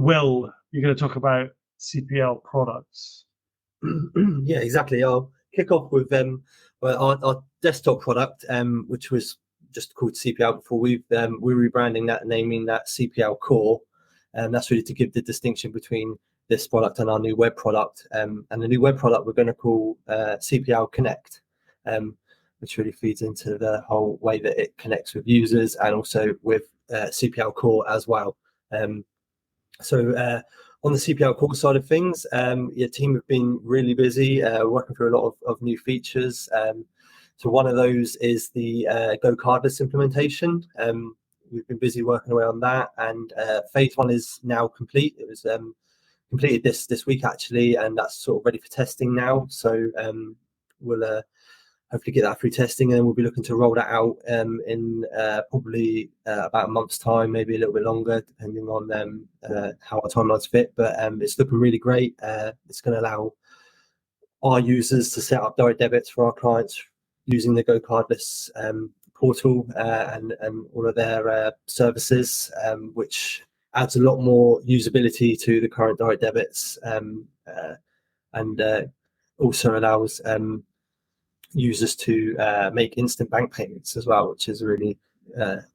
Will, you're going to talk about CPL products. Yeah, exactly. I'll kick off with our desktop product, which was just called CPL before. We're rebranding that, naming that CPL Core, and that's really to give the distinction between this product and our new web product. And the new web product we're going to call CPL Connect, which really feeds into the whole way that it connects with users and also with CPL Core as well. So on the CPL Core side of things, your team have been really busy working through a lot of new features. So one of those is the Go Cardless implementation. We've been busy working away on that, and phase one is now complete. It was completed this week actually, and that's sort of ready for testing now. So we'll hopefully get that through testing, and then we'll be looking to roll that out in probably about a month's time, maybe a little bit longer, depending on how our timelines fit. But it's looking really great. It's going to allow our users to set up direct debits for our clients using the Go Cardless portal and all of their services, which adds a lot more usability to the current direct debits, and also allows users to make instant bank payments as well, which is a really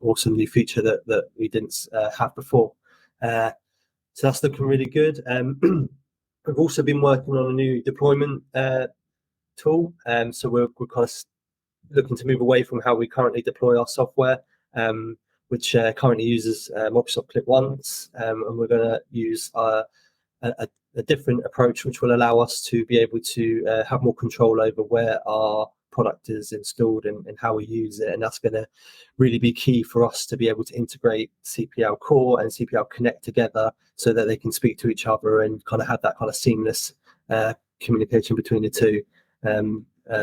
awesome new feature that we didn't have before. So that's looking really good. We've also been working on a new deployment tool, so we're kind of looking to move away from how we currently deploy our software, which currently uses Microsoft ClipOnce, and we're going to use a different approach, which will allow us to be able to have more control over where our product is installed and how we use it. And that's going to really be key for us to be able to integrate CPL Core and CPL Connect together so that they can speak to each other and kind of have that kind of seamless communication between the two.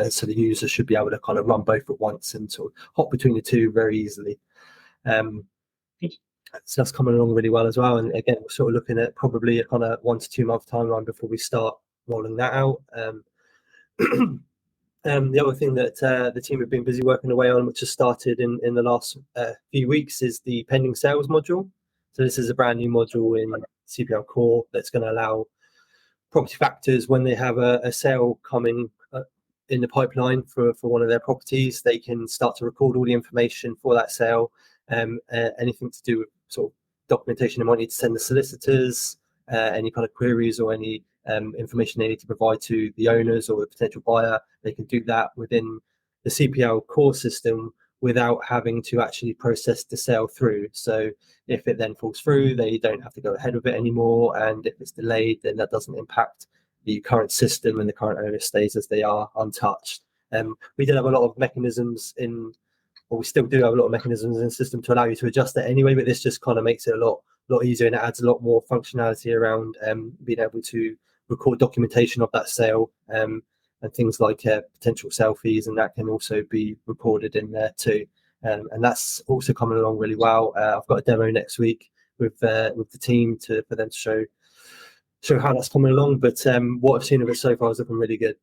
So the user should be able to kind of run both at once and sort of hop between the two very easily. So that's coming along really well as well. And again, we're sort of looking at probably a kind of 1 to 2 month timeline before we start rolling that out. The other thing that the team have been busy working away on, which has started in the last few weeks, is the pending sales module. So this is a brand new module in CPL Core that's going to allow property factors, when they have a sale coming in the pipeline for one of their properties, they can start to record all the information for that sale. Anything to do with sort of documentation they might need to send the solicitors, any kind of queries or any information they need to provide to the owners or the potential buyer, they can do that within the CPL Core system without having to actually process the sale through. So if it then falls through, they don't have to go ahead with it anymore, and if it's delayed, then that doesn't impact the current system, and the current owner stays as they are, untouched. We did have a lot of mechanisms or we still do have a lot of mechanisms in the system to allow you to adjust it anyway, but this just kind of makes it a lot easier, and it adds a lot more functionality around being able to record documentation of that sale, and things like potential selfies, and that can also be recorded in there too. And that's also coming along really well. I've got a demo next week with the team for them to show how that's coming along, but what I've seen of it so far is looking really good.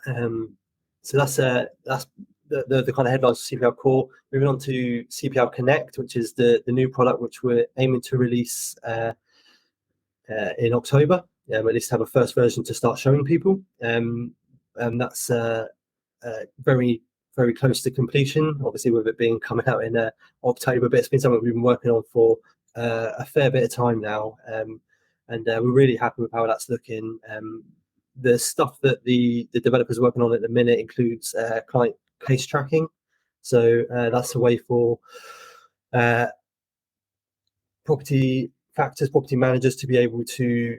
So that's the kind of headlines for CPL Core. Moving on to CPL Connect, which is the new product which we're aiming to release in October. At least have a first version to start showing people. And that's very, very close to completion, obviously with it being coming out in October, but it's been something we've been working on for a fair bit of time now. And we're really happy with how that's looking. The stuff that the developers are working on at the minute includes client case tracking. So that's a way for property managers to be able to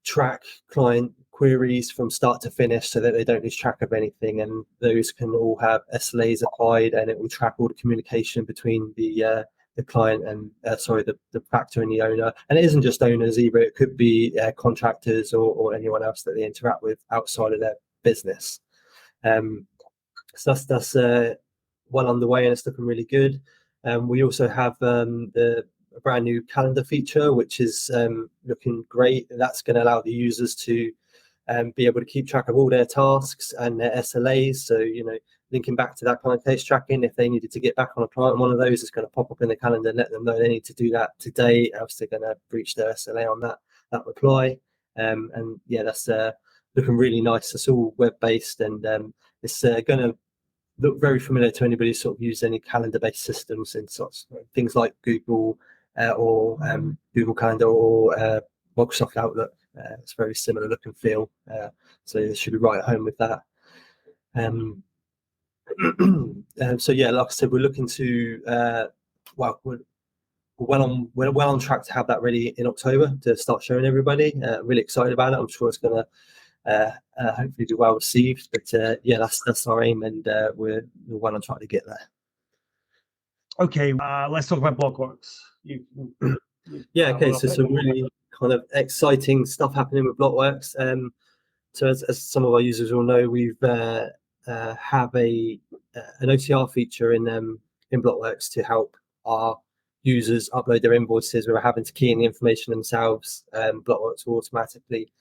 track client queries from start to finish so that they don't lose track of anything, and those can all have SLAs applied, and it will track all the communication between the client and the factor and the owner. And it isn't just owners either, it could be contractors or anyone else that they interact with outside of their business. So that's well underway, and it's looking really good. We also have a brand new calendar feature, which is looking great. That's going to allow the users to be able to keep track of all their tasks and their SLAs. So, linking back to that client case tracking. If they needed to get back on a client, one of those is going to pop up in the calendar and let them know they need to do that today, else they're going to breach their SLA on that reply. And yeah, that's looking really nice. It's all web based, and it's going to look very familiar to anybody who's sort of used any calendar based systems in sorts of things like Google or Google Calendar or Microsoft Outlook. It's very similar look and feel, so you should be right at home with that. So yeah, like I said, we're looking to we're well on track to have that ready in October to start showing everybody. Really excited about it. I'm sure it's going to hopefully be well received. But yeah, that's our aim, and we're well on track to get there. Okay, let's talk about Blockworks. Yeah, okay, so some really kind of exciting stuff happening with Blockworks. So as some of our users will know, we've have an OCR feature in Blockworks to help our users upload their invoices without having to key in the information themselves. Blockworks will automatically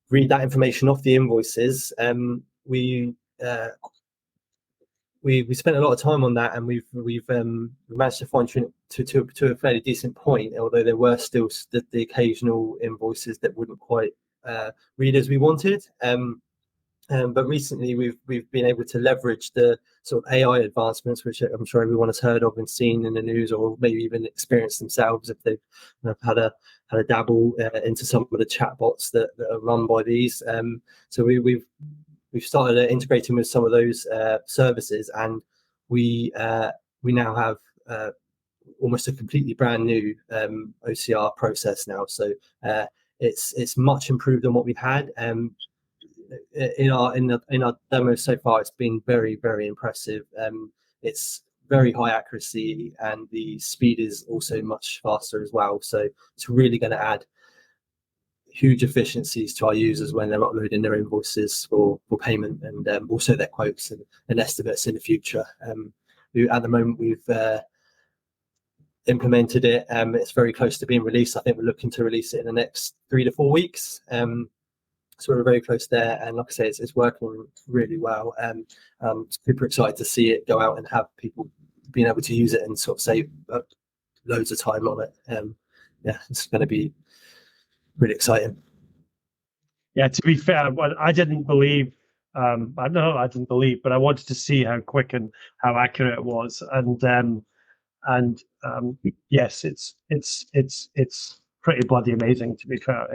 read that information off the invoices. We spent a lot of time on that, and we've managed to fine tune it to a fairly decent point. Although there were still the occasional invoices that wouldn't quite read as we wanted. But recently we've been able to leverage the sort of AI advancements, which I'm sure everyone has heard of and seen in the news, or maybe even experienced themselves if they've had a dabble into some of the chatbots that are run by these. So we've started integrating with some of those services, and we now have almost a completely brand new OCR process now. So it's much improved on what we've had. In our demos so far, it's been very, very impressive. It's very high accuracy, and the speed is also much faster as well. So it's really going to add huge efficiencies to our users when they're uploading their invoices for payment, and also their quotes and estimates in the future. At the moment, we've implemented it. It's very close to being released. I think we're looking to release it in the next 3 to 4 weeks. So we're very close there, and like I say, it's working really well. I'm super excited to see it go out and have people being able to use it and sort of save loads of time on it. Yeah, it's going to be really exciting. Yeah, to be fair, I didn't believe. I didn't believe, but I wanted to see how quick and how accurate it was, and yes, it's pretty bloody amazing. To be fair,